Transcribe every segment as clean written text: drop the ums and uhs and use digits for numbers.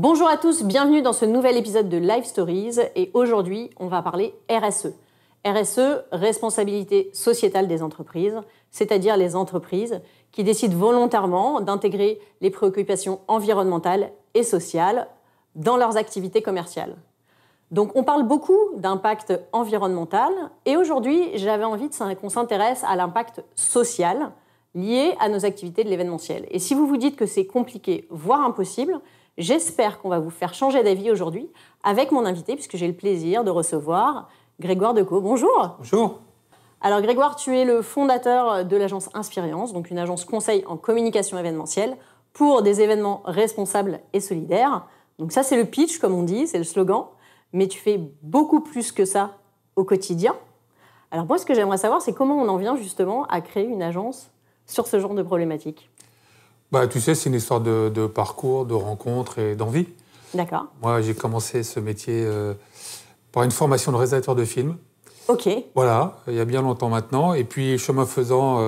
Bonjour à tous, bienvenue dans ce nouvel épisode de Life Stories et aujourd'hui on va parler RSE. RSE, responsabilité sociétale des entreprises, c'est-à-dire les entreprises qui décident volontairement d'intégrer les préoccupations environnementales et sociales dans leurs activités commerciales. Donc on parle beaucoup d'impact environnemental et aujourd'hui j'avais envie qu'on s'intéresse à l'impact social lié à nos activités de l'événementiel. Et si vous vous dites que c'est compliqué, voire impossible, j'espère qu'on va vous faire changer d'avis aujourd'hui avec mon invité, puisque j'ai le plaisir de recevoir Grégoire Decaux. Bonjour. Bonjour. Alors Grégoire, tu es le fondateur de l'agence Inspirience, donc une agence conseil en communication événementielle pour des événements responsables et solidaires. Donc ça c'est le pitch, comme on dit, c'est le slogan, mais tu fais beaucoup plus que ça au quotidien. Alors moi ce que j'aimerais savoir, c'est comment on en vient justement à créer une agence sur ce genre de problématiques. Tu sais, c'est une histoire de parcours, de rencontres et d'envie. D'accord. Moi, j'ai commencé ce métier par une formation de réalisateur de films. Ok. Voilà, il y a bien longtemps maintenant. Et puis, chemin faisant,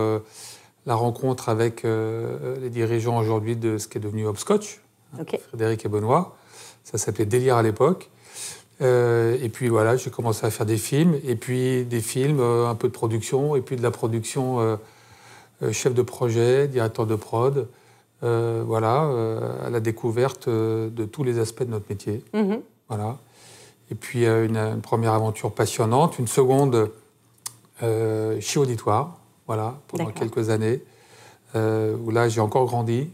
la rencontre avec les dirigeants aujourd'hui de ce qui est devenu Hopscotch, Okay. Frédéric et Benoît. Ça s'appelait Délire à l'époque. Et puis voilà, j'ai commencé à faire des films. Et puis des films, un peu de production. Et puis de la production, chef de projet, directeur de prod. À la découverte de tous les aspects de notre métier. Mm-hmm. Voilà. Et puis une première aventure passionnante, une seconde chez Auditoire, voilà, pendant quelques années, où là j'ai encore grandi,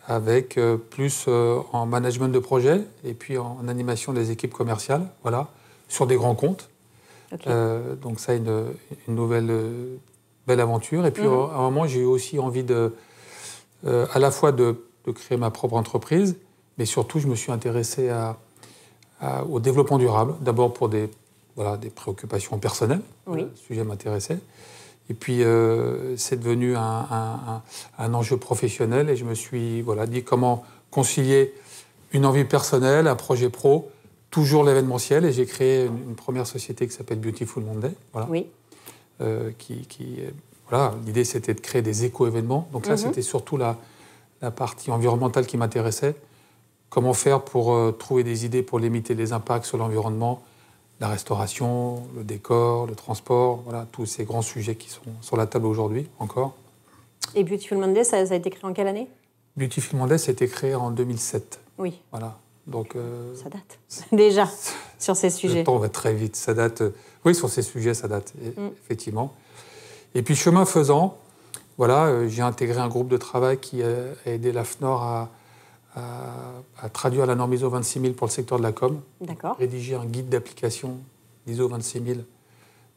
avec plus en management de projet et puis en animation des équipes commerciales, voilà, sur des grands comptes. Okay. Donc ça, une nouvelle belle aventure. Et puis à un moment, j'ai eu aussi envie à la fois de créer ma propre entreprise, mais surtout, je me suis intéressé au développement durable. D'abord pour des préoccupations personnelles. Oui. Le sujet m'intéressait. Et puis, c'est devenu un enjeu professionnel. Et je me suis dit comment concilier une envie personnelle, un projet pro, toujours l'événementiel. Et j'ai créé une première société qui s'appelle Beautiful Monday. Voilà. Oui. L'idée, c'était de créer des éco-événements. Donc là, c'était surtout la partie environnementale qui m'intéressait. Comment faire pour trouver des idées pour limiter les impacts sur l'environnement, la restauration, le décor, le transport, voilà, tous ces grands sujets qui sont sur la table aujourd'hui encore. Et Beautiful Monday, ça a été créé en quelle année ? Beautiful Monday, ça a été créé en 2007. Oui. Voilà. Donc, ça date déjà sur ces sujets. Le temps va très vite. Ça date. Oui, sur ces sujets, ça date, effectivement. Et puis, chemin faisant, j'ai intégré un groupe de travail qui a aidé l'AFNOR à traduire la norme ISO 26000 pour le secteur de la com. D'accord. Rédiger un guide d'application d'ISO 26000,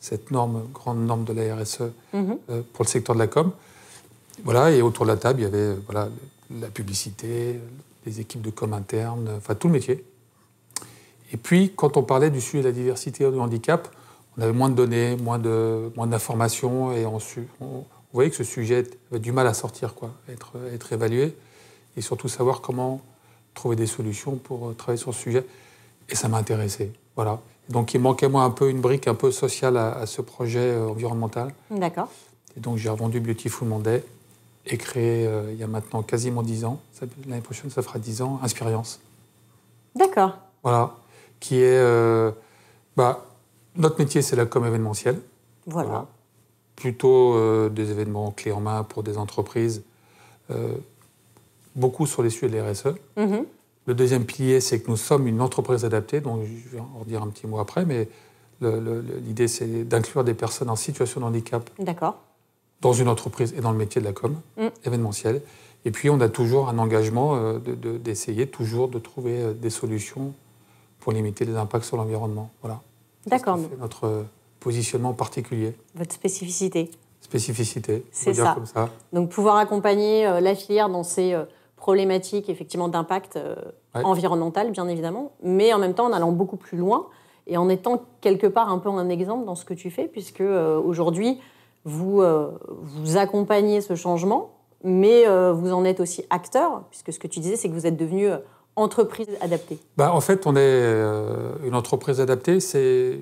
cette grande norme de la RSE pour le secteur de la com. Voilà, et autour de la table, il y avait la publicité, les équipes de com interne, enfin tout le métier. Et puis, quand on parlait du sujet de la diversité et du handicap, on avait moins de données, moins d'informations, et on voyait que ce sujet avait du mal à sortir, être évalué, et surtout savoir comment trouver des solutions pour travailler sur ce sujet. Et ça m'a intéressé. Voilà. Donc il manquait moi un peu une brique un peu sociale à ce projet environnemental. D'accord. Et donc j'ai revendu Beautiful Monday et créé il y a maintenant quasiment 10 ans, l'année prochaine ça fera 10 ans, Inspirience. D'accord. Voilà. Qui est... notre métier, c'est la com événementielle. Voilà. Plutôt des événements clés en main pour des entreprises, beaucoup sur les sujets de la RSE. Mm-hmm. Le deuxième pilier, c'est que nous sommes une entreprise adaptée, donc je vais en redire un petit mot après, mais l'idée, c'est d'inclure des personnes en situation de handicap dans une entreprise et dans le métier de la com événementielle. Et puis, on a toujours un engagement d'essayer toujours de trouver des solutions pour limiter les impacts sur l'environnement. Voilà. D'accord. C'est notre positionnement particulier. Votre spécificité. Spécificité, c'est dire ça. Comme ça. Donc pouvoir accompagner la filière dans ces problématiques effectivement d'impact environnemental, bien évidemment, mais en même temps en allant beaucoup plus loin et en étant quelque part un peu un exemple dans ce que tu fais, puisque aujourd'hui vous accompagnez ce changement, mais vous en êtes aussi acteur, puisque ce que tu disais, c'est que vous êtes devenu entreprise adaptée. En fait, on est une entreprise adaptée, c'est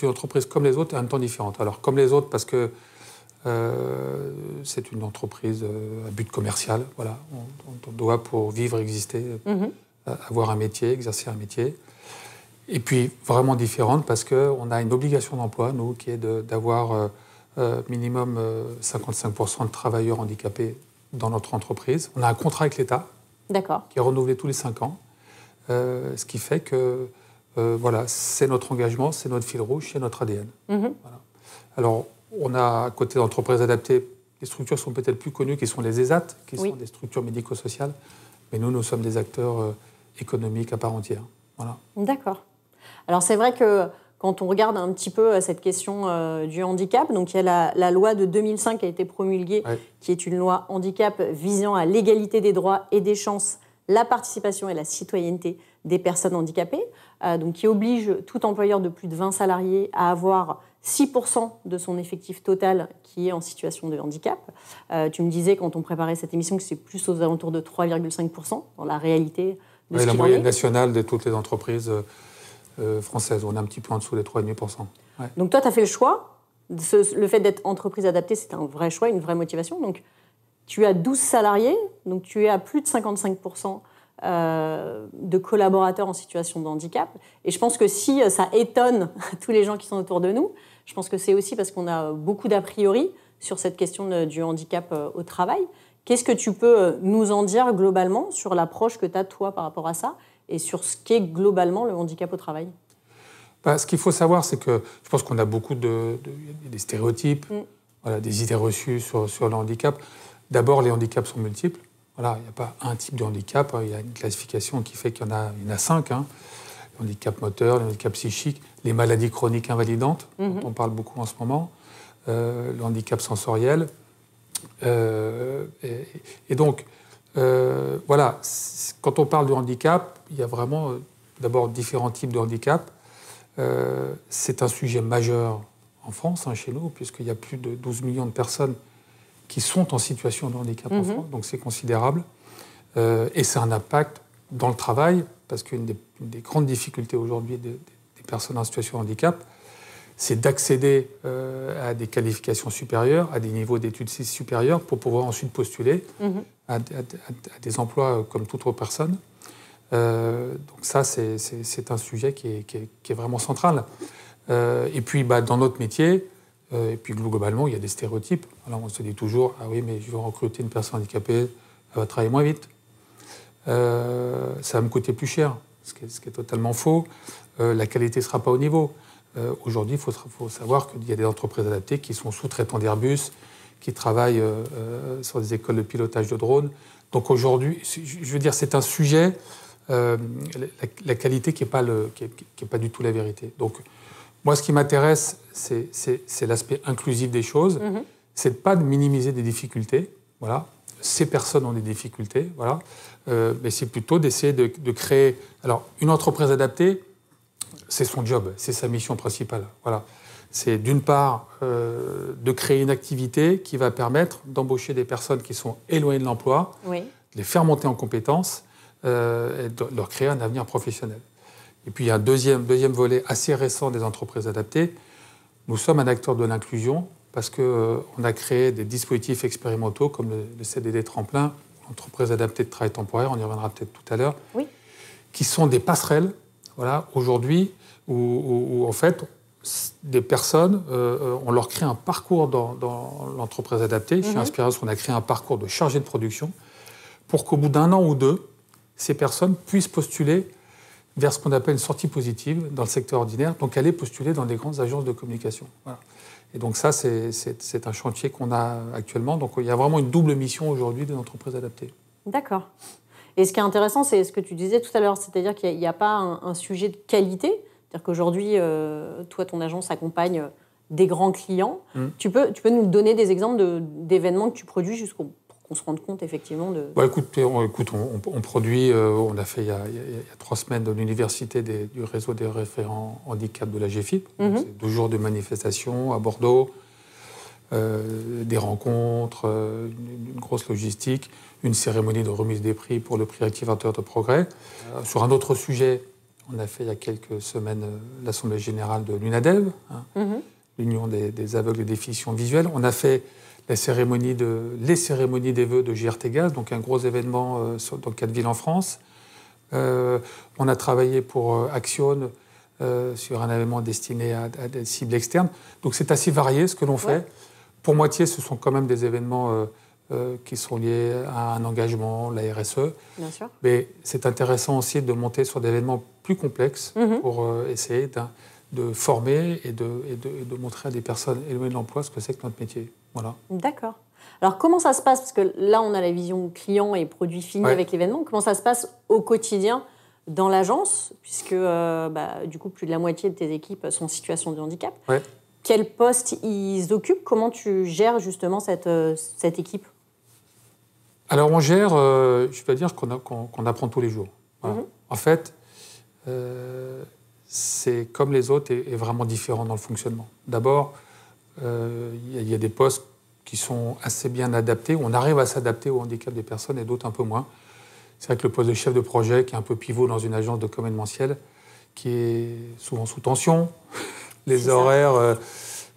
une entreprise comme les autres et en même temps différente. Alors, comme les autres, parce que C'est une entreprise à but commercial. Voilà. On doit, pour vivre, exister, avoir un métier, exercer un métier. Et puis, vraiment différente parce qu'on a une obligation d'emploi, nous, qui est d'avoir minimum 55% de travailleurs handicapés dans notre entreprise. On a un contrat avec l'État qui est renouvelé tous les 5 ans. Ce qui fait que voilà, c'est notre engagement, c'est notre fil rouge, c'est notre ADN. Voilà. Alors, on a, à côté d'entreprises adaptées, les structures sont peut-être plus connues, qui sont les ESAT, qui sont des structures médico-sociales. Mais nous sommes des acteurs économiques à part entière. Voilà. D'accord. Alors, c'est vrai que quand on regarde un petit peu cette question du handicap, donc il y a la loi de 2005 qui a été promulguée, qui est une loi handicap visant à l'égalité des droits et des chances, la participation et la citoyenneté des personnes handicapées, donc qui oblige tout employeur de plus de 20 salariés à avoir 6% de son effectif total qui est en situation de handicap. Tu me disais, quand on préparait cette émission, que c'est plus aux alentours de 3,5% dans la réalité de ce qu'il en est. La moyenne nationale de toutes les entreprises françaises, on est un petit peu en dessous des 3,5%. Ouais. Donc toi, tu as fait le choix. Le fait d'être entreprise adaptée, c'est un vrai choix, une vraie motivation. Donc tu as 12 salariés, donc tu es à plus de 55% de collaborateurs en situation de handicap. Et je pense que si ça étonne tous les gens qui sont autour de nous, je pense que c'est aussi parce qu'on a beaucoup d'a priori sur cette question du handicap au travail. Qu'est-ce que tu peux nous en dire globalement sur l'approche que tu as, toi, par rapport à ça, et sur ce qu'est globalement le handicap au travail? Ce qu'il faut savoir, c'est que je pense qu'on a beaucoup des stéréotypes, voilà, des idées reçues sur le handicap. D'abord, les handicaps sont multiples. Voilà, il n'y a pas un type de handicap, il y a une classification qui fait qu'il y en a 5. Le handicap moteur, le handicap psychique, les maladies chroniques invalidantes, dont on parle beaucoup en ce moment, le handicap sensoriel. Et donc, voilà, quand on parle de handicap, il y a vraiment d'abord différents types de handicap. C'est un sujet majeur en France, chez nous, puisqu'il y a plus de 12 millions de personnes qui sont en situation de handicap en France, donc c'est considérable. Et c'est un impact dans le travail, parce qu'une des grandes difficultés aujourd'hui des personnes en situation de handicap, c'est d'accéder à des qualifications supérieures, à des niveaux d'études supérieures, pour pouvoir ensuite postuler à des emplois comme toute autre personne. Donc ça, c'est un sujet qui est vraiment central. Et puis, dans notre métier, et puis globalement, il y a des stéréotypes. Alors on se dit toujours, ah oui, mais je vais recruter une personne handicapée, elle va travailler moins vite. Ça va me coûter plus cher, ce qui est totalement faux. La qualité ne sera pas au niveau. Aujourd'hui, il faut savoir qu'il y a des entreprises adaptées qui sont sous-traitants d'Airbus, qui travaillent sur des écoles de pilotage de drones. Donc aujourd'hui, je veux dire, c'est un sujet, la qualité qui n'est pas du tout la vérité. Donc moi, ce qui m'intéresse, c'est l'aspect inclusif des choses. C'est pas de minimiser des difficultés. Voilà. Ces personnes ont des difficultés, voilà. Mais c'est plutôt d'essayer de créer... Alors, une entreprise adaptée, c'est son job, c'est sa mission principale. Voilà. C'est d'une part de créer une activité qui va permettre d'embaucher des personnes qui sont éloignées de l'emploi, de les faire monter en compétences et de leur créer un avenir professionnel. Et puis il y a un deuxième volet assez récent des entreprises adaptées. Nous sommes un acteur de l'inclusion parce qu'on a créé des dispositifs expérimentaux comme le CDD tremplin, l'entreprise adaptée de travail temporaire, on y reviendra peut-être tout à l'heure, qui sont des passerelles, voilà, aujourd'hui, où en fait, des personnes, on leur crée un parcours dans l'entreprise adaptée. Chez Inspiras, on a créé un parcours de chargé de production pour qu'au bout d'1 an ou 2, ces personnes puissent postuler vers ce qu'on appelle une sortie positive dans le secteur ordinaire, donc aller postuler dans des grandes agences de communication. Voilà. Et donc ça, c'est un chantier qu'on a actuellement. Donc il y a vraiment une double mission aujourd'hui de l'entreprise adaptée. D'accord. Et ce qui est intéressant, c'est ce que tu disais tout à l'heure, c'est-à-dire qu'il n'y a pas un sujet de qualité. C'est-à-dire qu'aujourd'hui, toi, ton agence accompagne des grands clients. Tu peux nous donner des exemples d'événements que tu produis pour qu'on se rende compte effectivement de... Écoute, on produit, on a fait il y a 3 semaines dans l'université du réseau des référents handicap de la GFIP. C'est 2 jours de manifestations à Bordeaux, des rencontres, une grosse logistique, une cérémonie de remise des prix pour le prix activateur de progrès. Sur un autre sujet, on a fait il y a quelques semaines l'Assemblée générale de l'UNADEV, l'Union des aveugles et déficients visuels. On a fait les cérémonies des vœux de JRT Gaz, donc un gros événement dans 4 villes en France. On a travaillé pour Action sur un événement destiné à des cibles externes. Donc c'est assez varié ce que l'on fait. Pour moitié, ce sont quand même des événements qui sont liés à un engagement, la RSE. Bien sûr. Mais c'est intéressant aussi de monter sur des événements plus complexes pour essayer de former et de montrer à des personnes éloignées de l'emploi ce que c'est que notre métier. Voilà. D'accord. Alors comment ça se passe? Parce que là, on a la vision client et produit fini avec l'événement. Comment ça se passe au quotidien dans l'agence, puisque du coup, plus de la moitié de tes équipes sont en situation de handicap. Ouais. Quel poste ils occupent? Comment tu gères justement cette équipe? Alors on gère, je dois dire qu'on apprend tous les jours. Voilà. En fait, c'est comme les autres et vraiment différent dans le fonctionnement. D'abord, il y a des postes qui sont assez bien adaptés. On arrive à s'adapter au handicap des personnes et d'autres un peu moins. C'est vrai que le poste de chef de projet, qui est un peu pivot dans une agence de com événementiel, qui est souvent sous tension. Les horaires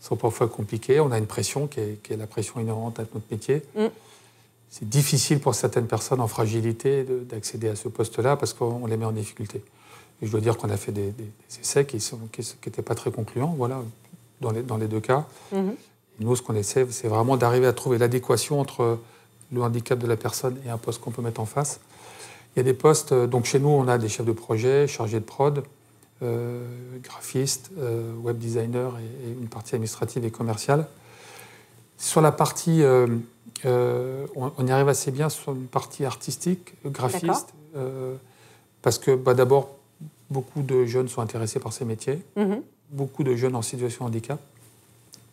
sont parfois compliqués. On a une pression qui est la pression inhérente à notre métier. C'est difficile pour certaines personnes en fragilité d'accéder à ce poste-là parce qu'on les met en difficulté. Et je dois dire qu'on a fait des essais qui n'étaient pas très concluants, voilà, dans les deux cas. Et nous, ce qu'on essaie, c'est vraiment d'arriver à trouver l'adéquation entre le handicap de la personne et un poste qu'on peut mettre en face. Il y a des postes, donc chez nous, on a des chefs de projet, chargés de prod, graphistes, web designers et une partie administrative et commerciale. Sur la partie, on y arrive assez bien sur une partie artistique, graphiste, parce que d'abord, beaucoup de jeunes sont intéressés par ces métiers, beaucoup de jeunes en situation de handicap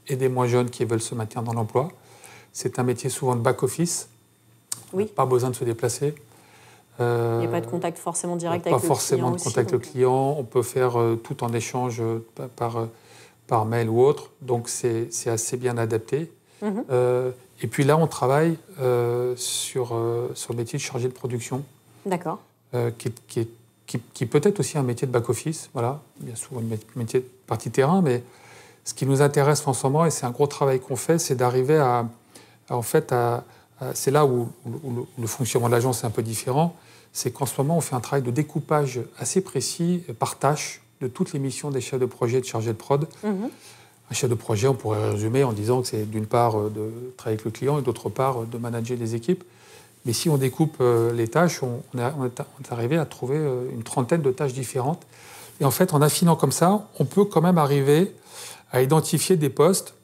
et des moins jeunes qui veulent se maintenir dans l'emploi. C'est un métier souvent de back-office, pas besoin de se déplacer. Il n'y a pas de contact forcément direct avec le client. Pas forcément de contact avec le client. On peut faire tout en échange par mail ou autre. Donc c'est assez bien adapté. Et puis là, on travaille sur le métier de chargé de production. D'accord. Qui peut être aussi un métier de back-office. Voilà. Il y a souvent un métier de partie terrain, mais ce qui nous intéresse en ce moment, et c'est un gros travail qu'on fait, c'est d'arriver c'est là où le fonctionnement de l'agence est un peu différent, c'est qu'en ce moment, on fait un travail de découpage assez précis par tâche de toutes les missions des chefs de projet et de chargés de prod. Un chef de projet, on pourrait résumer en disant que c'est d'une part de travailler avec le client et d'autre part de manager les équipes. Mais si on découpe les tâches, on est arrivé à trouver une trentaine de tâches différentes. Et en fait, en affinant comme ça, on peut quand même arriver à identifier des postes,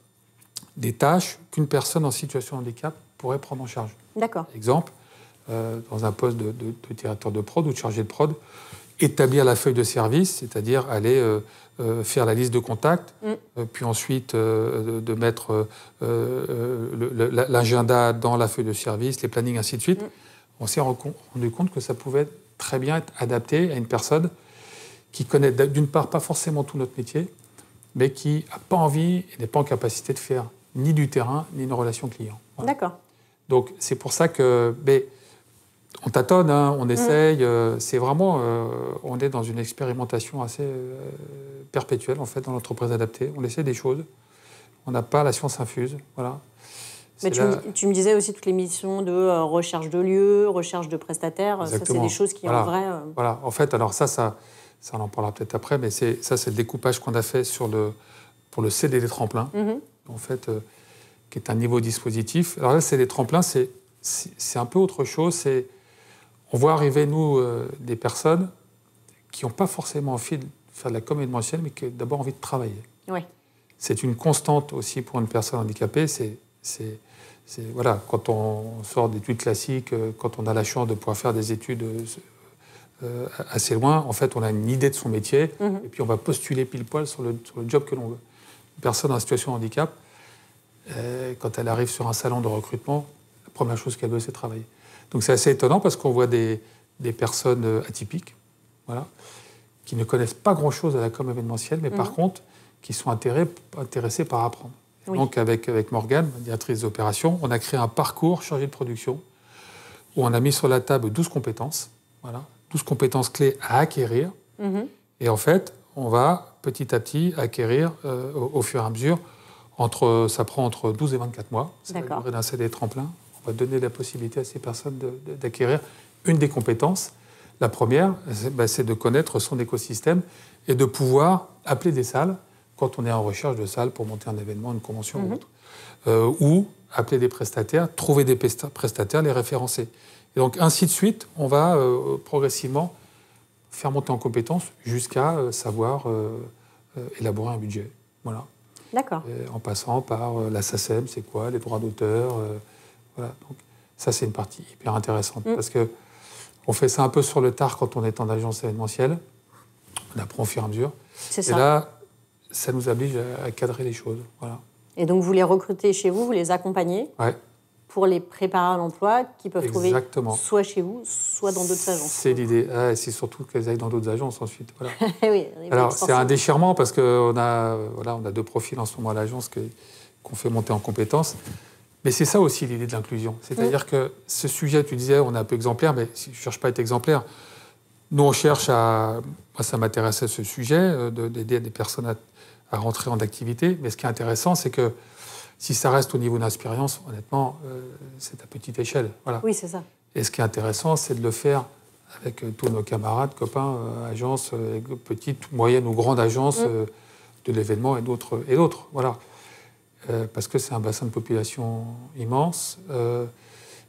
des tâches qu'une personne en situation de handicap pourrait prendre en charge. D'accord. Exemple, dans un poste de directeur de prod ou de chargé de prod, établir la feuille de service, c'est-à-dire aller faire la liste de contacts, puis ensuite de mettre l'agenda dans la feuille de service, les plannings, ainsi de suite. On s'est rendu compte que ça pouvait très bien être adapté à une personne qui connaît d'une part pas forcément tout notre métier, mais qui n'a pas envie et n'est pas en capacité de faire ni du terrain, ni une relation client. Voilà. D'accord. Donc c'est pour ça que... on tâtonne, hein, on essaye. C'est vraiment, on est dans une expérimentation assez perpétuelle en fait dans l'entreprise adaptée. On essaie des choses. On n'a pas la science infuse, voilà. Mais tu me disais aussi toutes les missions de recherche de lieux, recherche de prestataires. Exactement. Ça, c'est des choses qui en vrai. Voilà. En fait, alors ça on en parlera peut-être après, mais c'est le découpage qu'on a fait pour le CDD tremplin, en fait, qui est un niveau dispositif. Alors là, c'est des tremplins, c'est un peu autre chose. On voit arriver, nous, des personnes qui n'ont pas forcément envie de faire de la com événementielle, mais qui ont d'abord envie de travailler. Oui. C'est une constante aussi pour une personne handicapée. Voilà, quand on sort d'études classiques, quand on a la chance de pouvoir faire des études assez loin, en fait, on a une idée de son métier, et puis on va postuler pile poil sur le job que l'on veut. Une personne en situation de handicap, quand elle arrive sur un salon de recrutement, la première chose qu'elle veut, c'est travailler. Donc c'est assez étonnant parce qu'on voit des personnes atypiques, voilà, qui ne connaissent pas grand-chose à la com événementielle, mais par contre, qui sont intéressées par apprendre. Oui. Donc avec Morgane, directrice des opérations, on a créé un parcours chargé de production où on a mis sur la table 12 compétences, voilà, 12 compétences clés à acquérir. Et en fait, on va petit à petit acquérir au fur et à mesure. Ça prend entre 12 et 24 mois. C'est la durée d'un CDD tremplin. On va donner la possibilité à ces personnes d'acquérir une des compétences. La première, c'est de connaître son écosystème et de pouvoir appeler des salles quand on est en recherche de salles pour monter un événement, une convention ou autre. Ou appeler des prestataires, trouver des prestataires, les référencer. Et donc, ainsi de suite, on va progressivement faire monter en compétences jusqu'à savoir élaborer un budget. Voilà. D'accord. En passant par la SACEM, c'est quoi, les droits d'auteur. Voilà. Donc, ça, c'est une partie hyper intéressante parce qu'on fait ça un peu sur le tard quand on est en agence événementielle. On apprend au fur et à mesure. C'est et ça. là, ça nous oblige à cadrer les choses. Voilà. Et donc, vous les recrutez chez vous, vous les accompagnez pour les préparer à l'emploi qu'ils peuvent trouver soit chez vous, soit dans d'autres agences. C'est l'idée. C'est surtout qu'elles aillent dans d'autres agences ensuite. Voilà. Oui, alors, c'est un déchirement parce qu'on a, on a 2 profils en ce moment à l'agence qu'on fait monter en compétences. Mais c'est ça aussi l'idée de l'inclusion. C'est-à-dire que ce sujet, tu disais, on est un peu exemplaire, mais je ne cherche pas à être exemplaire. Nous, on cherche à... Moi, ça m'intéressait ce sujet, d'aider des personnes à rentrer en activité. Mais ce qui est intéressant, c'est que si ça reste au niveau d'inspiration, honnêtement, c'est à petite échelle. Voilà. Oui, c'est ça. Et ce qui est intéressant, c'est de le faire avec tous nos camarades, copains, agences, petites, moyennes ou grandes agences de l'événement et d'autres. Voilà. Parce que c'est un bassin de population immense.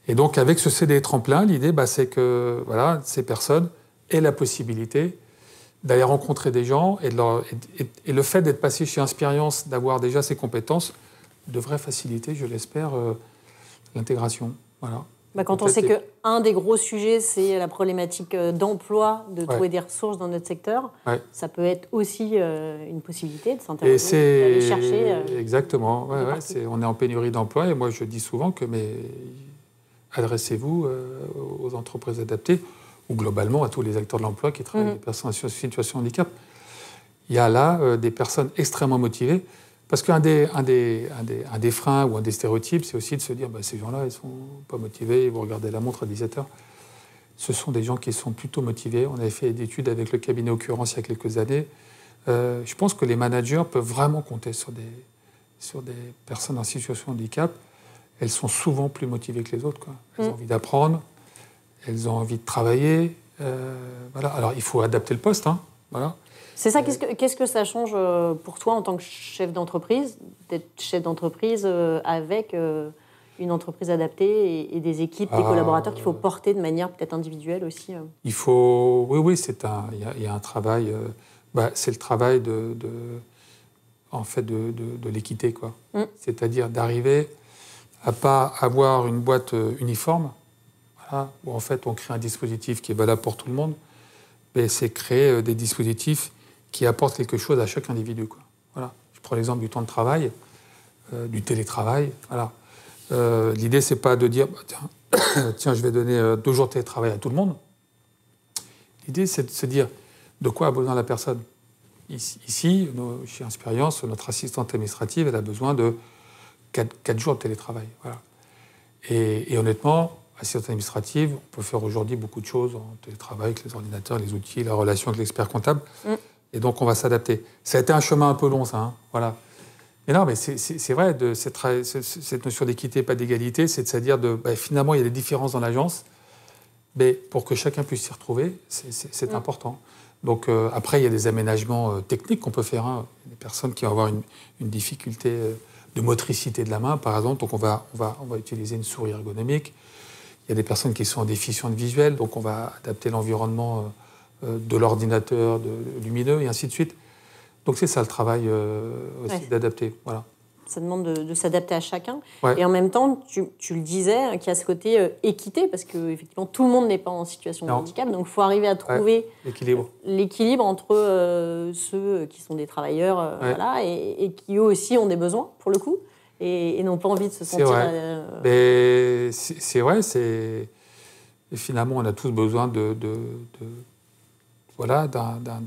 Et donc, avec ce CDD tremplin, l'idée, c'est que ces personnes aient la possibilité d'aller rencontrer des gens et le fait d'être passé chez Inspirience, d'avoir déjà ces compétences, devrait faciliter, je l'espère, l'intégration. Voilà. Quand on sait qu'un des gros sujets, c'est la problématique d'emploi, de trouver des ressources dans notre secteur, ça peut être aussi une possibilité de s'interroger, d'aller chercher. Exactement. On est en pénurie d'emploi et moi je dis souvent que adressez-vous aux entreprises adaptées ou globalement à tous les acteurs de l'emploi qui travaillent avec des personnes en situation de handicap. Il y a là des personnes extrêmement motivées. Parce qu'un des freins ou un des stéréotypes, c'est aussi de se dire ces gens-là, ils ne sont pas motivés, ils vont regarder la montre à 17h. Ce sont des gens qui sont plutôt motivés. On avait fait des études avec le cabinet Occurrence il y a quelques années. Je pense que les managers peuvent vraiment compter sur des personnes en situation de handicap. Elles sont souvent plus motivées que les autres, quoi. Elles ont envie d'apprendre, elles ont envie de travailler. Alors, il faut adapter le poste. Voilà. C'est ça, qu'est-ce que ça change pour toi en tant que chef d'entreprise, d'être chef d'entreprise avec une entreprise adaptée et des équipes, des collaborateurs qu'il faut porter de manière peut-être individuelle aussi Il faut... Oui, il y a un travail... c'est le travail de l'équité, quoi. C'est-à-dire d'arriver à ne pas avoir une boîte uniforme, où en fait on crée un dispositif qui est valable pour tout le monde, mais c'est créer des dispositifs qui apportent quelque chose à chaque individu, quoi. Voilà. Je prends l'exemple du temps de travail, du télétravail. Voilà. L'idée, c'est pas de dire tiens, je vais donner 2 jours de télétravail à tout le monde. L'idée, c'est de se dire de quoi a besoin la personne. Ici, chez Inspirience, notre assistante administrative, elle a besoin de 4 jours de télétravail. Voilà. Et honnêtement, assistante administrative, on peut faire aujourd'hui beaucoup de choses en télétravail avec les ordinateurs, les outils, la relation avec l'expert comptable. Et donc, on va s'adapter. Ça a été un chemin un peu long, ça. Voilà. Mais non, mais c'est vrai, cette notion d'équité, pas d'égalité, c'est de se dire finalement, il y a des différences dans l'agence, mais pour que chacun puisse s'y retrouver, c'est important. Donc, après, il y a des aménagements techniques qu'on peut faire. Des personnes qui vont avoir une difficulté de motricité de la main, par exemple. Donc, on va utiliser une souris ergonomique. Il y a des personnes qui sont en déficience visuelle, donc on va adapter l'environnement de l'ordinateur, lumineux, et ainsi de suite. Donc c'est ça le travail aussi d'adapter. Voilà. Ça demande de s'adapter à chacun. Et en même temps, tu le disais, qu'il y a ce côté équité, parce qu'effectivement, tout le monde n'est pas en situation de handicap, donc il faut arriver à trouver l'équilibre entre ceux qui sont des travailleurs et qui eux aussi ont des besoins, pour le coup, et n'ont pas envie de se sentir... C'est vrai, et finalement, on a tous besoin d'un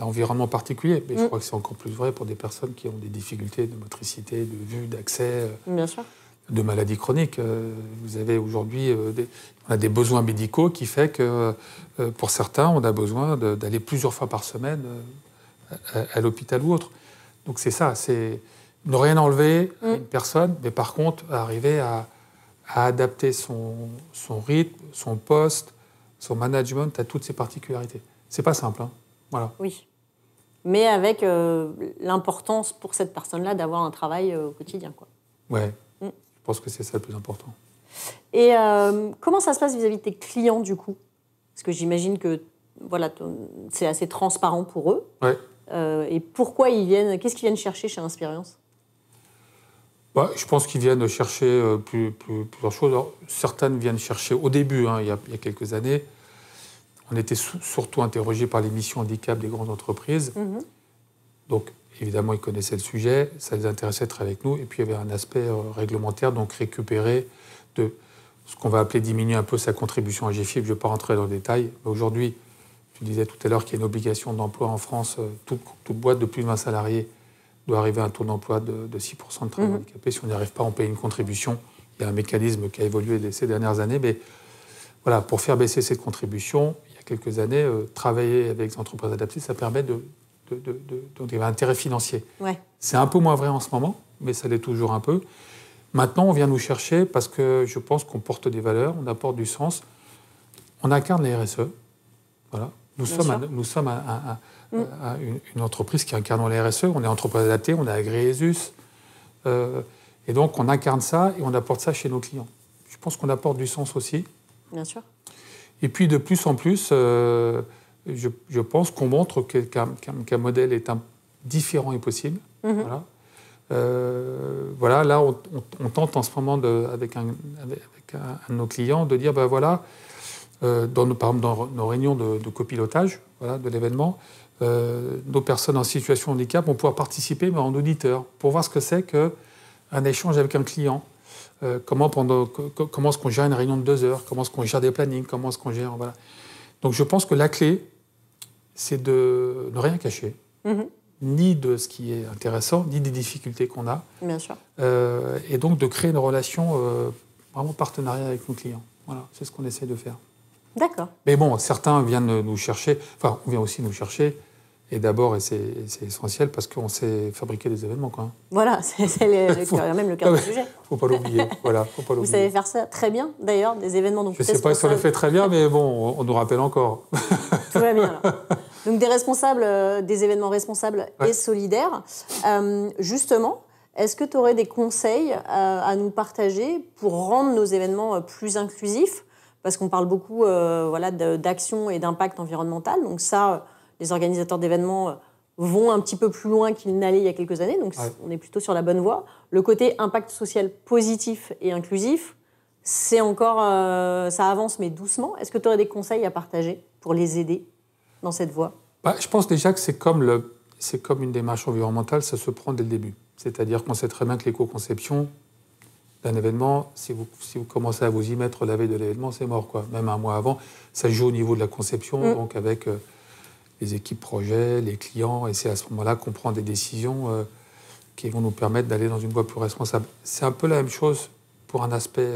environnement particulier. Mais je crois que c'est encore plus vrai pour des personnes qui ont des difficultés de motricité, de vue, d'accès, de maladies chroniques. Vous avez aujourd'hui on a des besoins médicaux qui fait que pour certains, on a besoin d'aller plusieurs fois par semaine à l'hôpital ou autre. Donc c'est ça, c'est ne rien enlever à une personne, mais par contre arriver à adapter son rythme, son poste, son management à toutes ses particularités. C'est pas simple, hein. Voilà. Oui. Mais avec l'importance pour cette personne-là d'avoir un travail au quotidien, quoi. Ouais, je pense que c'est ça le plus important. Et comment ça se passe vis-à-vis de tes clients, du coup? Parce que j'imagine que voilà, c'est assez transparent pour eux. Ouais. Et pourquoi ils viennent? Qu'est-ce qu'ils viennent chercher chez Inspirience? Bah, je pense qu'ils viennent chercher plusieurs choses. Alors, certaines viennent chercher au début, hein, il y a quelques années. On était surtout interrogés par les missions handicap des grandes entreprises. Donc, évidemment, ils connaissaient le sujet, ça les intéressait de travailler avec nous. Et puis, il y avait un aspect réglementaire, donc récupérer de ce qu'on va appeler diminuer un peu sa contribution à GFIP. Je ne vais pas rentrer dans le détail. Mais aujourd'hui, tu disais tout à l'heure qu'il y a une obligation d'emploi en France. Toute boîte de plus de 20 salariés doit arriver à un taux d'emploi de 6% de travailleurs handicapés. Si on n'y arrive pas, on paye une contribution. Il y a un mécanisme qui a évolué ces dernières années. Mais voilà, pour faire baisser cette contribution, il y a quelques années, travailler avec les entreprises adaptées, ça permet donc il y avait un intérêt financier. Ouais. C'est un peu moins vrai en ce moment, mais ça l'est toujours un peu. Maintenant, on vient nous chercher parce que je pense qu'on porte des valeurs, on apporte du sens. On incarne les RSE. Voilà. Nous sommes une entreprise qui incarne les RSE. On est entreprise adaptée, on est agréé ESUS. Et donc, on incarne ça et on apporte ça chez nos clients. Je pense qu'on apporte du sens aussi. Bien sûr. Et puis, de plus en plus, je pense qu'on montre qu'un modèle est différent et possible. Voilà. Voilà, là, on tente en ce moment, avec un de nos clients, de dire, ben voilà, par exemple, dans nos réunions de copilotage, voilà, de l'événement, nos personnes en situation de handicap vont pouvoir participer, mais en auditeur, pour voir ce que c'est qu'un échange avec un client. Comment est-ce qu'on gère une réunion de 2 heures, comment est-ce qu'on gère des plannings, comment est-ce qu'on gère... Voilà. Donc je pense que la clé, c'est de ne rien cacher, ni de ce qui est intéressant, ni des difficultés qu'on a. Bien sûr. Et donc de créer une relation vraiment partenariat avec nos clients. Voilà, c'est ce qu'on essaie de faire. D'accord. Mais bon, certains viennent nous chercher, enfin, on vient aussi nous chercher, et d'abord, et c'est essentiel, parce qu'on sait fabriquer des événements, quoi. Voilà, c'est même le cœur du sujet. Faut pas l'oublier, voilà, faut pas l'oublier. Vous savez faire ça très bien, d'ailleurs, des événements. Donc je ne sais pas si on le fait très bien, mais bon, on nous rappelle encore. Tout va bien, là. Donc des événements responsables et solidaires. Justement, est-ce que tu aurais des conseils à nous partager pour rendre nos événements plus inclusifs? Parce qu'on parle beaucoup d'action et d'impact environnemental. Donc ça, les organisateurs d'événements vont un petit peu plus loin qu'ils n'allaient il y a quelques années. Donc on est plutôt sur la bonne voie. Le côté impact social positif et inclusif, c'est encore... ça avance, mais doucement. Est-ce que tu aurais des conseils à partager pour les aider dans cette voie? Je pense déjà que c'est comme une démarche environnementale, ça se prend dès le début. C'est-à-dire qu'on sait très bien que l'éco-conception d'un événement, si vous commencez à vous y mettre la veille de l'événement, c'est mort, quoi. Même un mois avant, ça joue au niveau de la conception, donc avec les équipes projets, les clients, et c'est à ce moment-là qu'on prend des décisions qui vont nous permettre d'aller dans une voie plus responsable. C'est un peu la même chose pour un aspect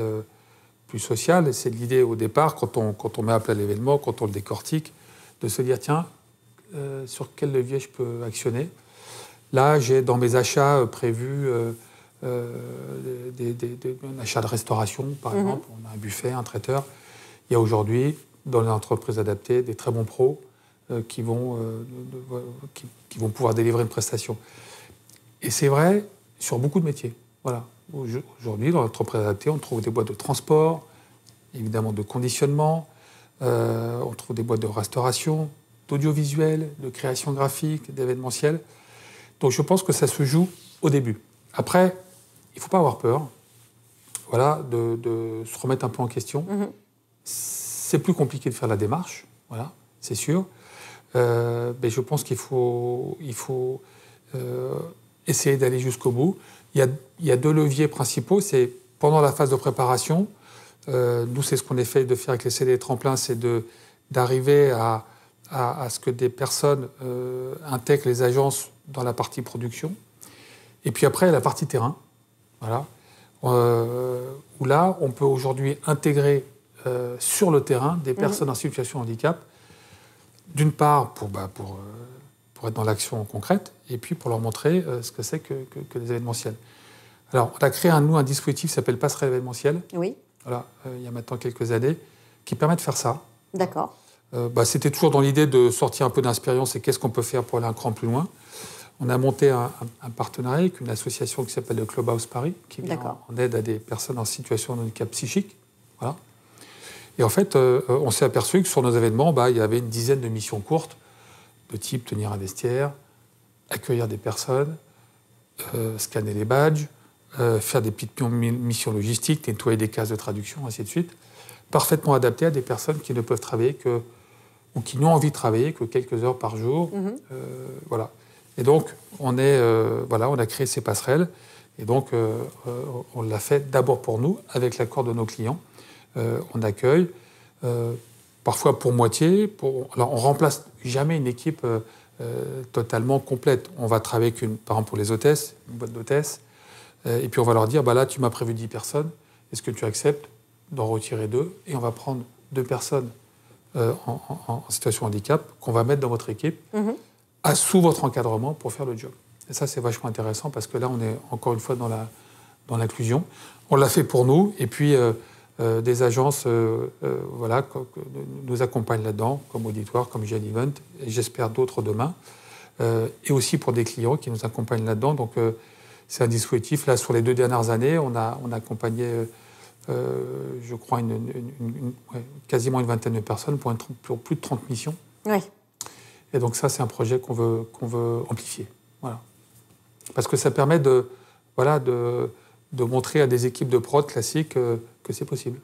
plus social, et c'est l'idée au départ, quand on met à plat l'événement, quand on le décortique, de se dire, tiens, sur quel levier je peux actionner. Là, j'ai dans mes achats prévu un achat de restauration, par exemple. On a un buffet, un traiteur. Il y a aujourd'hui, dans les entreprises adaptées, des très bons pros qui vont pouvoir délivrer une prestation. Et c'est vrai sur beaucoup de métiers. Voilà. Aujourd'hui, dans l'entreprise adaptée, on trouve des boîtes de transport, évidemment de conditionnement, on trouve des boîtes de restauration, d'audiovisuel, de création graphique, d'événementiel. Donc je pense que ça se joue au début. Après, il ne faut pas avoir peur, voilà, de se remettre un peu en question. C'est plus compliqué de faire la démarche, voilà, c'est sûr. Mais je pense qu'il faut essayer d'aller jusqu'au bout. Il y a 2 leviers principaux. C'est pendant la phase de préparation. Nous, c'est ce qu'on essaie de faire avec les CD tremplins, c'est d'arriver à ce que des personnes intègrent les agences dans la partie production. Et puis après, la partie terrain, voilà, où là, on peut aujourd'hui intégrer sur le terrain des personnes en situation de handicap, d'une part pour pour être dans l'action concrète, et puis pour leur montrer ce que c'est que les événementiels. Alors, on a créé un dispositif qui s'appelle Passerelle événementielle. Oui. Voilà, il y a maintenant quelques années, qui permet de faire ça. D'accord. C'était toujours dans l'idée de sortir un peu d'inspiration et qu'est-ce qu'on peut faire pour aller un cran plus loin. On a monté un partenariat avec une association qui s'appelle le Clubhouse Paris, qui vient en aide à des personnes en situation de handicap psychique. Voilà. Et en fait, on s'est aperçu que sur nos événements, il y avait une dizaine de missions courtes, de type tenir un vestiaire, accueillir des personnes, scanner les badges, faire des petites missions logistiques, nettoyer des cases de traduction, ainsi de suite, parfaitement adaptées à des personnes qui ne peuvent travailler ou qui n'ont envie de travailler que quelques heures par jour. Voilà. Et donc, on a créé ces passerelles. Et donc, on l'a fait d'abord pour nous, avec l'accord de nos clients. On accueille, parfois pour moitié. Alors, on ne remplace jamais une équipe totalement complète. On va travailler par exemple, pour les hôtesses, une boîte d'hôtesses. Et puis, on va leur dire, là, tu m'as prévu 10 personnes. Est-ce que tu acceptes d'en retirer 2 ? Et on va prendre 2 personnes en situation de handicap qu'on va mettre dans votre équipe, sous votre encadrement pour faire le job. Et ça, c'est vachement intéressant parce que là, on est encore une fois dans l'inclusion. On l'a fait pour nous et puis des agences nous accompagnent là-dedans, comme Auditoire, comme GN Event, et j'espère d'autres demain. Et aussi pour des clients qui nous accompagnent là-dedans. Donc, c'est un dispositif. Là, sur les 2 dernières années, on a accompagné, je crois, quasiment une vingtaine de personnes pour plus de 30 missions. Oui. Et donc ça, c'est un projet qu'on veut amplifier. Voilà. Parce que ça permet de montrer à des équipes de prod classiques que c'est possible.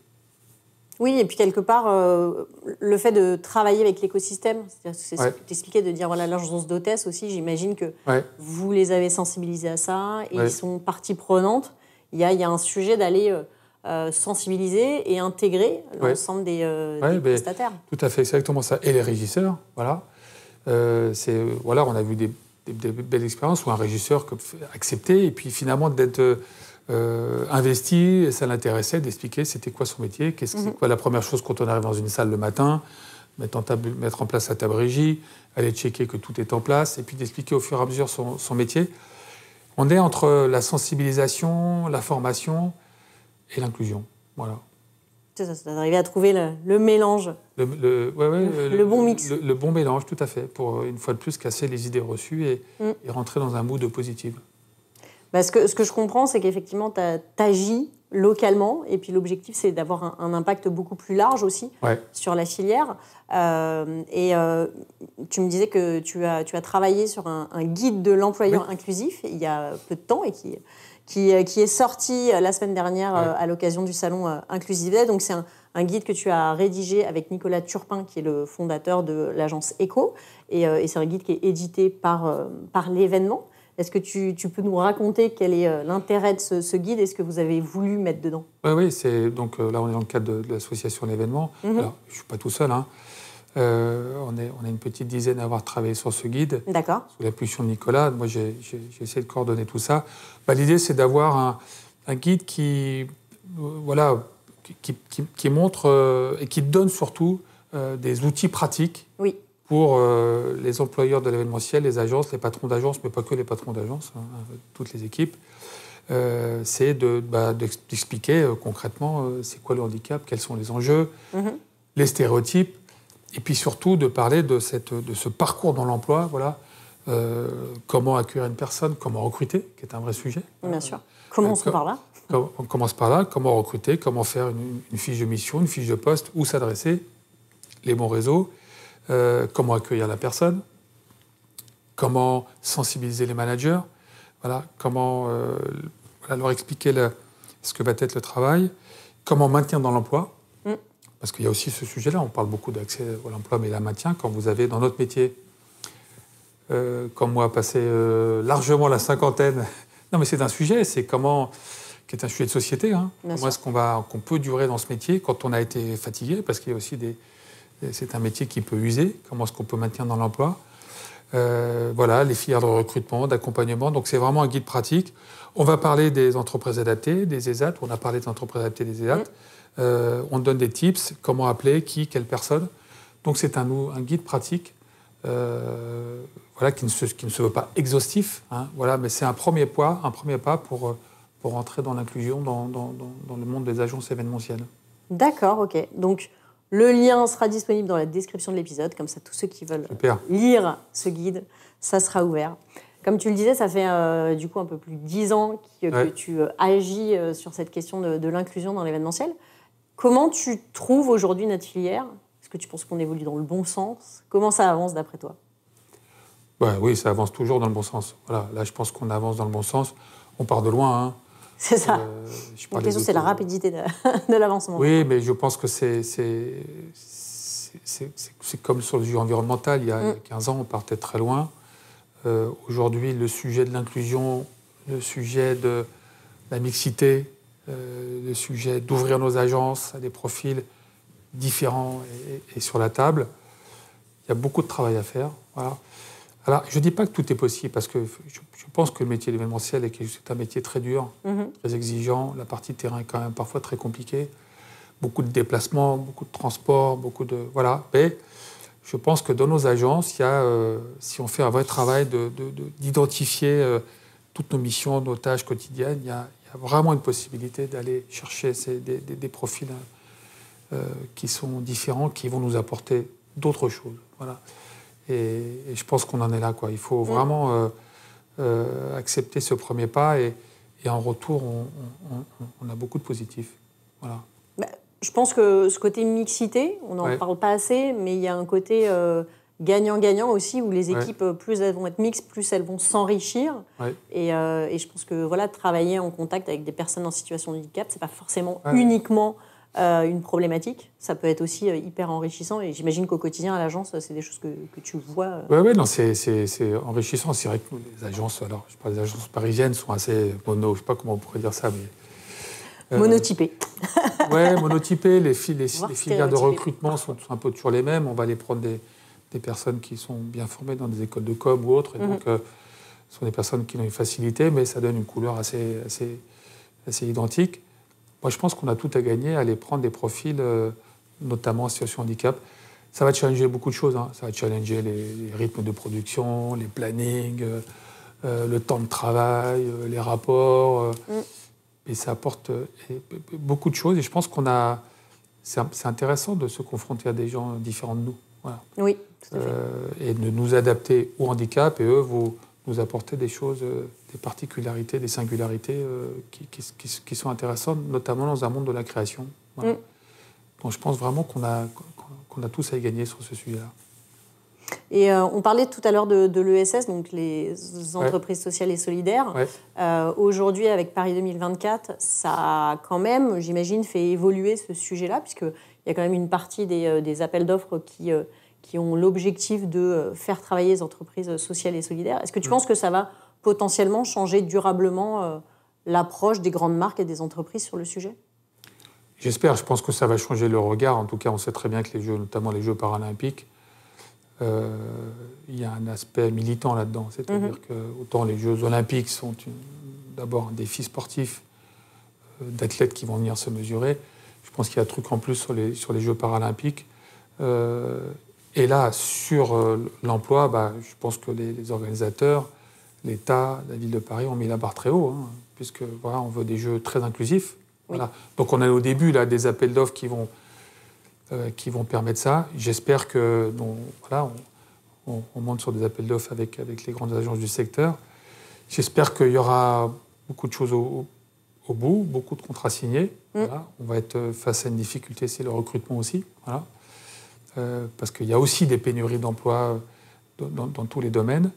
Oui, et puis quelque part, le fait de travailler avec l'écosystème, c'est ce que tu expliquais, de dire, l'agence d'hôtesse aussi, j'imagine que vous les avez sensibilisés à ça, et ils sont partie prenante. Il y a un sujet d'aller sensibiliser et intégrer l'ensemble des prestataires. Tout à fait, c'est exactement ça. Et les régisseurs, voilà. On a vu des belles expériences où un régisseur acceptait et puis finalement d'être investi, ça l'intéressait d'expliquer c'était quoi son métier, c'est quoi la première chose quand on arrive dans une salle le matin, mettre en place la table régie, aller checker que tout est en place et puis d'expliquer au fur et à mesure son métier. On est entre la sensibilisation, la formation et l'inclusion. Voilà. C'est d'arriver à trouver le mélange. Le bon mix. Le bon mélange, tout à fait, pour une fois de plus casser les idées reçues et rentrer dans un mood positif. Ce que je comprends, c'est qu'effectivement, tu agis localement et puis l'objectif, c'est d'avoir un impact beaucoup plus large aussi sur la filière. Tu me disais que tu as travaillé sur un guide de l'employeur inclusif il y a peu de temps et qui est sorti la semaine dernière à l'occasion du salon Inclusivité. Donc, c'est un guide que tu as rédigé avec Nicolas Turpin, qui est le fondateur de l'agence ECO. Et c'est un guide qui est édité par l'événement. Est-ce que tu peux nous raconter quel est l'intérêt de ce guide et ce que vous avez voulu mettre dedans ? Oui, donc là, on est dans le cadre de l'association L'événement. Alors, je ne suis pas tout seul, hein. On est une petite dizaine à avoir travaillé sur ce guide. D'accord. Sous l'impulsion de Nicolas. Moi, j'ai essayé de coordonner tout ça. L'idée, c'est d'avoir un guide qui montre et qui donne surtout des outils pratiques pour les employeurs de l'événementiel, les agences, les patrons d'agences, mais pas que les patrons d'agences, toutes les équipes. C'est d'expliquer concrètement c'est quoi le handicap, quels sont les enjeux, les stéréotypes, et puis surtout de parler de ce parcours dans l'emploi, comment accueillir une personne, comment recruter, qui est un vrai sujet. Bien sûr. Commençons par là. On commence par là, comment recruter, comment faire une fiche de mission, une fiche de poste, où s'adresser, les bons réseaux, comment accueillir la personne, comment sensibiliser les managers, comment leur expliquer ce que va être le travail, comment maintenir dans l'emploi, parce qu'il y a aussi ce sujet-là, on parle beaucoup d'accès à l'emploi, mais la maintien, quand vous avez dans notre métier, comme moi, passé largement la cinquantaine, non mais c'est un sujet, qui est un sujet de société, hein. Comment est-ce qu'on peut durer dans ce métier quand on a été fatigué, parce qu'il y a aussi c'est un métier qui peut user, comment est-ce qu'on peut maintenir dans l'emploi, les filières de recrutement, d'accompagnement, donc c'est vraiment un guide pratique. On va parler des entreprises adaptées, des ESAT, on a parlé des entreprises adaptées, des ESAT, on donne des tips, comment appeler, quelle personne, donc c'est un guide pratique voilà, qui ne se veut pas exhaustif, hein, voilà, mais c'est un premier pas pour entrer dans l'inclusion dans le monde des agences événementielles. D'accord, ok. Donc, le lien sera disponible dans la description de l'épisode, comme ça tous ceux qui veulent lire ce guide, ça sera ouvert. Comme tu le disais, ça fait du coup un peu plus de 10 ans que tu agis sur cette question de l'inclusion dans l'événementiel. Comment tu trouves aujourd'hui notre filière ? Est-ce que tu penses qu'on évolue dans le bon sens ? Comment ça avance d'après toi ? Oui, ça avance toujours dans le bon sens. Voilà, là, je pense qu'on avance dans le bon sens. On part de loin, hein. C'est ça. La question, c'est la rapidité de l'avancement. Oui, mais je pense que c'est comme sur le sujet environnemental. Il y a 15 ans, on partait très loin. Aujourd'hui, le sujet de l'inclusion, le sujet de la mixité, le sujet d'ouvrir nos agences à des profils différents est sur la table. Il y a beaucoup de travail à faire. Voilà. Alors, je ne dis pas que tout est possible, parce que je pense que le métier d'événementiel est un métier très dur, très exigeant. La partie terrain est quand même parfois très compliquée. Beaucoup de déplacements, beaucoup de transports, beaucoup de... Voilà. Mais je pense que dans nos agences, il y a, si on fait un vrai travail d'identifier toutes nos missions, nos tâches quotidiennes, il y a vraiment une possibilité d'aller chercher des profils qui sont différents, qui vont nous apporter d'autres choses. Voilà. Et je pense qu'on en est là, quoi. Il faut vraiment accepter ce premier pas et en retour, on a beaucoup de positifs. Voilà. Je pense que ce côté mixité, on n'en parle pas assez, mais il y a un côté gagnant-gagnant aussi, où les équipes, plus elles vont être mixtes, plus elles vont s'enrichir. Et je pense que voilà, travailler en contact avec des personnes en situation de handicap, ce n'est pas forcément uniquement une problématique. Ça peut être aussi hyper enrichissant. Et j'imagine qu'au quotidien, à l'agence, c'est des choses que tu vois. Oui, non, c'est enrichissant. C'est vrai que nous, les agences, alors, je parle des agences parisiennes, sont assez mono. Je ne sais pas comment on pourrait dire ça, mais... monotypées. Oui, monotypées. Les filières de recrutement sont un peu toujours les mêmes. On va aller prendre des personnes qui sont bien formées dans des écoles de com ou autres. Et donc, ce sont des personnes qui ont une facilité, mais ça donne une couleur assez identique. Moi, je pense qu'on a tout à gagner à aller prendre des profils, notamment en situation de handicap. Ça va challenger beaucoup de choses. Hein. Ça va challenger les rythmes de production, les plannings, le temps de travail, les rapports. Et ça apporte beaucoup de choses. Et je pense c'est intéressant de se confronter à des gens différents de nous. Voilà. Oui, tout à fait. Et de nous adapter au handicap. Et eux vont nous apporter des choses, des particularités, des singularités qui sont intéressantes, notamment dans un monde de la création. Voilà. Donc je pense vraiment qu'on a tous à y gagner sur ce sujet-là. Et on parlait tout à l'heure de l'ESS, donc les entreprises sociales et solidaires. Aujourd'hui, avec Paris 2024, ça a quand même, j'imagine, fait évoluer ce sujet-là, puisqu'il y a quand même une partie des appels d'offres qui ont l'objectif de faire travailler les entreprises sociales et solidaires. Est-ce que tu penses que ça va potentiellement changer durablement l'approche des grandes marques et des entreprises sur le sujet ? J'espère. Je pense que ça va changer le regard. En tout cas, on sait très bien que les Jeux, notamment les Jeux paralympiques, il y a un aspect militant là-dedans. C'est-à-dire que autant les Jeux olympiques sont d'abord un défi sportif d'athlètes qui vont venir se mesurer, je pense qu'il y a un truc en plus sur les Jeux paralympiques. Et là, sur l'emploi, je pense que les organisateurs, l'État, la Ville de Paris ont mis la barre très haut, hein, puisque voilà, on veut des jeux très inclusifs. Voilà. Donc on a au début là, des appels d'offres qui vont permettre ça. J'espère que on monte sur des appels d'offres avec les grandes agences du secteur. J'espère qu'il y aura beaucoup de choses au bout, beaucoup de contrats signés. Voilà. On va être face à une difficulté, c'est le recrutement aussi. Voilà. Parce qu'il y a aussi des pénuries d'emplois dans tous les domaines.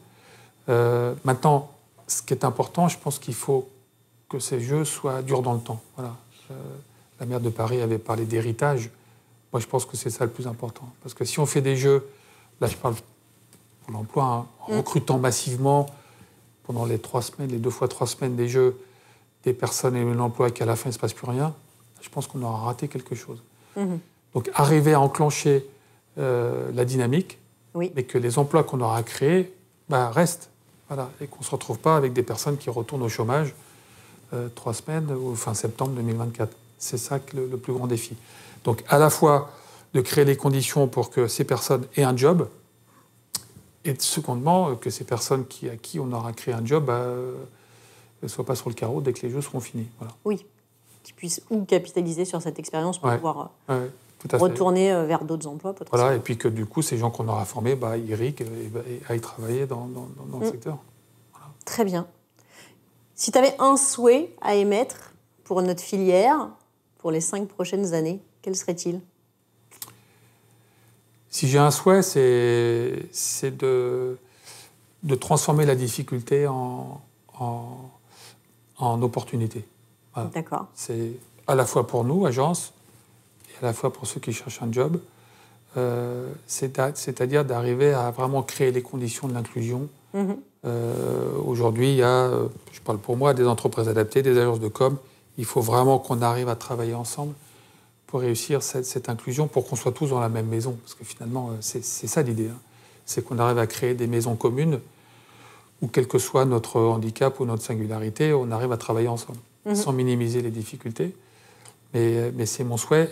Maintenant, ce qui est important, je pense qu'il faut que ces jeux soient durs dans le temps. Voilà. La maire de Paris avait parlé d'héritage. Moi, je pense que c'est ça le plus important. Parce que si on fait des jeux, là je parle pour l'emploi, hein, en recrutant massivement pendant les 2 fois 3 semaines des jeux, des personnes et l'emploi et qu'à la fin il ne se passe plus rien, je pense qu'on aura raté quelque chose. Donc arriver à enclencher la dynamique, mais que les emplois qu'on aura créés restent. Voilà, et qu'on ne se retrouve pas avec des personnes qui retournent au chômage 3 semaines ou fin septembre 2024. C'est ça le plus grand défi. Donc à la fois de créer les conditions pour que ces personnes aient un job Et secondement, que ces personnes à qui on aura créé un job ne soient pas sur le carreau dès que les jeux seront finis. Voilà. Oui, qu'ils puissent ou capitaliser sur cette expérience pour pouvoir tout à retourner vers d'autres emplois potentiellement. Voilà, et puis que du coup, ces gens qu'on aura formés, ils riguent et aillent travailler dans le secteur. Voilà. Très bien. Si tu avais un souhait à émettre pour notre filière, pour les 5 prochaines années, quel serait-il ? Si j'ai un souhait, c'est de transformer la difficulté en opportunité. Voilà. D'accord. C'est à la fois pour nous, agences, et à la fois pour ceux qui cherchent un job. C'est-à-dire d'arriver à vraiment créer les conditions de l'inclusion. Aujourd'hui, il y a, je parle pour moi, des entreprises adaptées, des agences de com. Il faut vraiment qu'on arrive à travailler ensemble pour réussir cette inclusion, pour qu'on soit tous dans la même maison. Parce que finalement, c'est ça l'idée. Hein. C'est qu'on arrive à créer des maisons communes où, quel que soit notre handicap ou notre singularité, on arrive à travailler ensemble, sans minimiser les difficultés. Mais c'est mon souhait.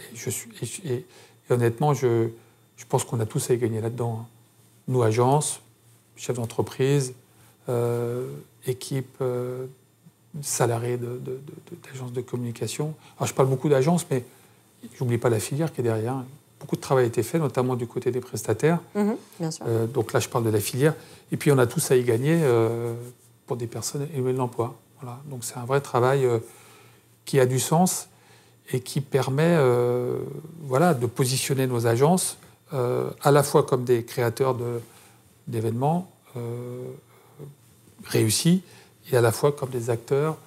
Et honnêtement, je pense qu'on a tous à y gagner là-dedans. Hein. Nous, agences, chefs d'entreprise, équipes, salariés d'agences de communication. Alors, je parle beaucoup d'agences, mais je n'oublie pas la filière qui est derrière. Beaucoup de travail a été fait, notamment du côté des prestataires. Bien sûr. Donc là, je parle de la filière. Et puis, on a tous à y gagner pour des personnes éloignées de l'emploi. Voilà. Donc, c'est un vrai travail qui a du sens et qui permet de positionner nos agences à la fois comme des créateurs d'événements réussis et à la fois comme des acteurs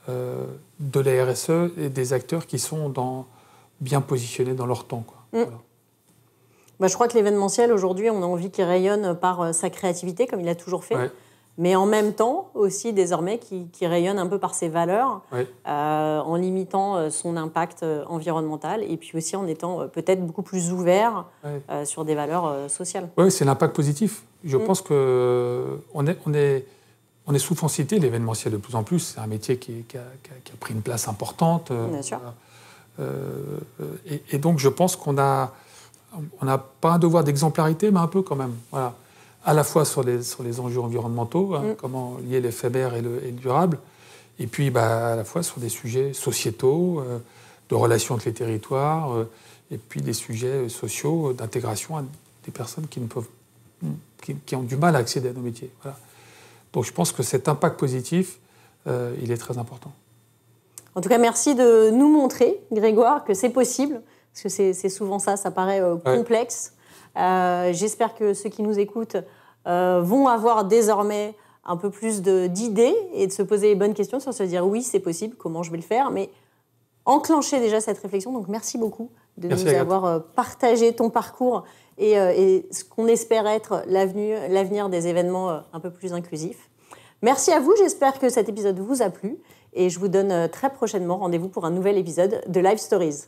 de la RSE et des acteurs qui sont bien positionnés dans leur temps. Quoi. Voilà. Je crois que l'événementiel, aujourd'hui, on a envie qu'il rayonne par sa créativité, comme il a toujours fait. Ouais. Mais en même temps, aussi, désormais, qui rayonne un peu par ses valeurs, en limitant son impact environnemental, et puis aussi en étant peut-être beaucoup plus ouvert sur des valeurs sociales. Oui, c'est l'impact positif. Je pense qu'on est souvent cité, l'événementiel de plus en plus. C'est un métier qui a pris une place importante. Bien sûr. Et donc, je pense qu'on n'a pas un devoir d'exemplarité, mais un peu quand même. Voilà. À la fois sur les enjeux environnementaux, comment lier l'éphémère et le durable, et puis à la fois sur des sujets sociétaux, de relations avec les territoires, et puis des sujets sociaux d'intégration à des personnes qui ont du mal à accéder à nos métiers. Voilà. Donc je pense que cet impact positif, il est très important. En tout cas, merci de nous montrer, Grégoire, que c'est possible, parce que c'est souvent ça paraît complexe. J'espère que ceux qui nous écoutent vont avoir désormais un peu plus d'idées et de se poser les bonnes questions sur se dire oui, c'est possible, comment je vais le faire, mais enclencher déjà cette réflexion. Donc merci beaucoup de nous avoir partagé ton parcours et ce qu'on espère être l'avenir des événements un peu plus inclusifs. Merci à vous, j'espère que cet épisode vous a plu et je vous donne très prochainement rendez-vous pour un nouvel épisode de Live Stories.